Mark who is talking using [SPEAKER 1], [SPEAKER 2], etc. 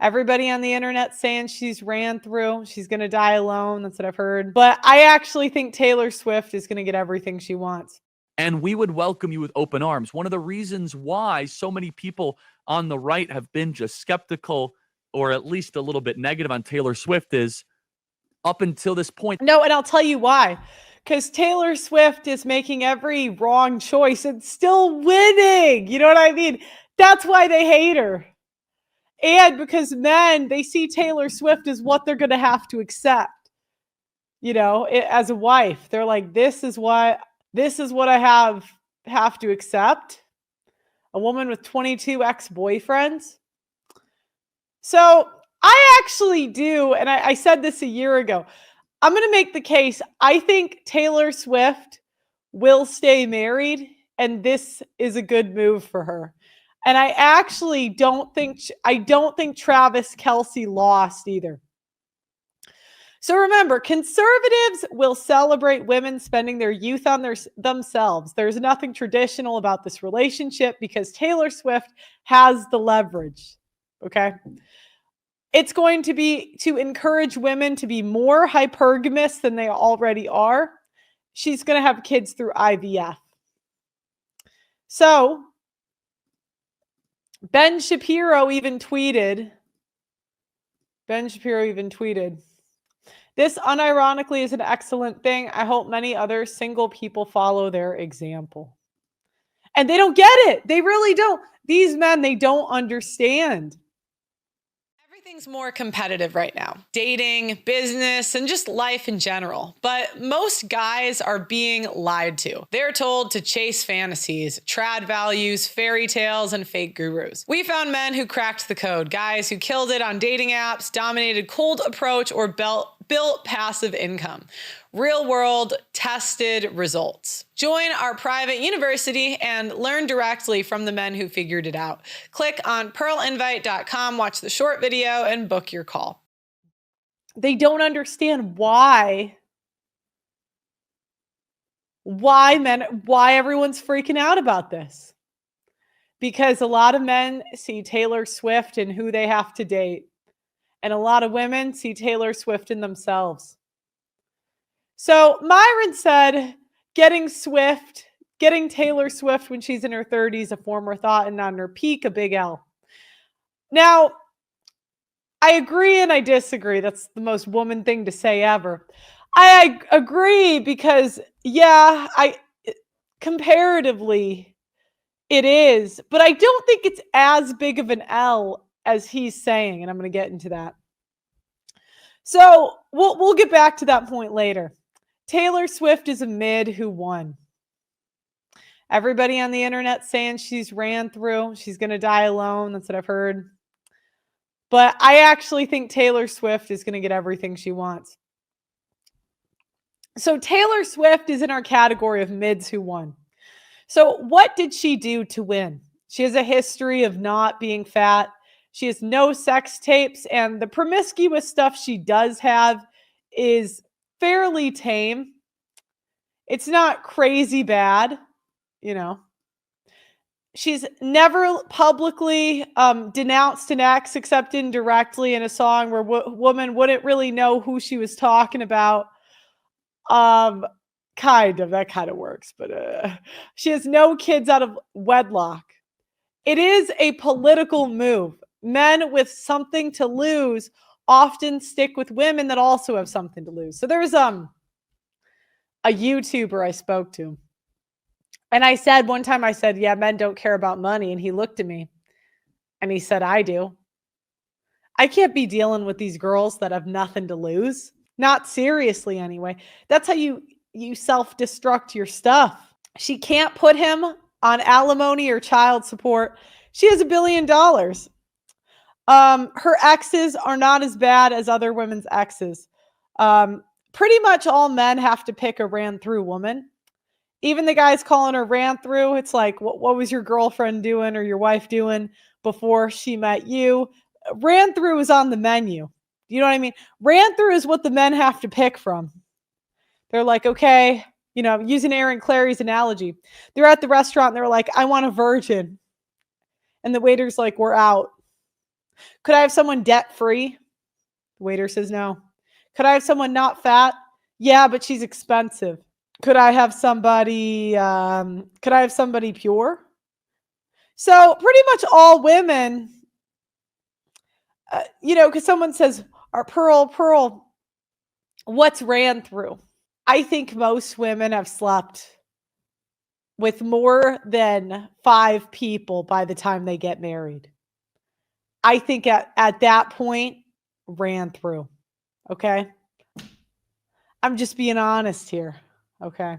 [SPEAKER 1] Everybody on the internet saying she's ran through. She's going to die alone. That's what I've heard. But I actually think Taylor Swift is going to get everything she wants.
[SPEAKER 2] And we would welcome you with open arms. One of the reasons why so many people on the right have been just skeptical or at least a little bit negative on Taylor Swift is up until this point.
[SPEAKER 1] No, and I'll tell you why. Because Taylor Swift is making every wrong choice and still winning. You know what I mean? That's why they hate her. And because men, they see Taylor Swift as what they're going to have to accept. You know, as a wife, they're like, this is what I have to accept. A woman with 22 ex-boyfriends. So I actually do, and I said this a year ago, I'm going to make the case. I think Taylor Swift will stay married, and this is a good move for her. And I actually don't think Travis Kelce lost either. So remember, conservatives will celebrate women spending their youth on themselves. There's nothing traditional about this relationship because Taylor Swift has the leverage. Okay. It's going to be to encourage women to be more hypergamous than they already are. She's going to have kids through IVF. So Ben Shapiro even tweeted, this unironically is an excellent thing. I hope many other single people follow their example. And they don't get it. They really don't. These men, they don't understand.
[SPEAKER 3] Everything's more competitive right now. Dating, business, and just life in general. But most guys are being lied to. They're told to chase fantasies, trad values, fairy tales, and fake gurus. We found men who cracked the code, guys who killed it on dating apps, dominated cold approach, or built passive income. Real world, tested results. Join our private university and learn directly from the men who figured it out. Click on pearlinvite.com, watch the short video, and book your call.
[SPEAKER 1] They don't understand why everyone's freaking out about this. Because a lot of men see Taylor Swift and who they have to date. And a lot of women see Taylor Swift in themselves. So Myron said, getting Taylor Swift when she's in her 30s, a former thought, and on her peak, a big L. Now, I agree and I disagree. That's the most woman thing to say ever. I agree because, comparatively, it is. But I don't think it's as big of an L as he's saying, and I'm going to get into that. So we'll get back to that point later. Taylor Swift is a mid who won. Everybody on the internet saying she's ran through. She's going to die alone. That's what I've heard. But I actually think Taylor Swift is going to get everything she wants. So Taylor Swift is in our category of mids who won. So what did she do to win? She has a history of not being fat. She has no sex tapes, and the promiscuous stuff she does have is fairly tame. It's not crazy bad, you know. She's never publicly denounced an ex except indirectly in a song where woman wouldn't really know who she was talking about. That kind of works, but she has no kids out of wedlock. It is a political move. Men with something to lose often stick with women that also have something to lose. So there's a YouTuber I spoke to. And I said, one time I said, yeah, men don't care about money. And he looked at me and he said, I do. I can't be dealing with these girls that have nothing to lose. Not seriously anyway. That's how you self-destruct your stuff. She can't put him on alimony or child support. She has $1 billion. Her exes are not as bad as other women's exes. Pretty much all men have to pick a ran through woman. Even the guys calling her ran through, it's like, what was your girlfriend doing or your wife doing before she met you? Ran through is on the menu. You know what I mean? Ran through is what the men have to pick from. They're like, okay, you know, using Aaron Clary's analogy. They're at the restaurant and they're like, I want a virgin. And the waiter's like, we're out. Could I have someone debt free? The waiter says no. Could I have someone not fat? Yeah, but she's expensive. Could I have somebody pure? So pretty much all women, because someone says, Pearl, what's ran through? I think most women have slept with more than 5 people by the time they get married. I think at that point, ran through. Okay? I'm just being honest here. Okay?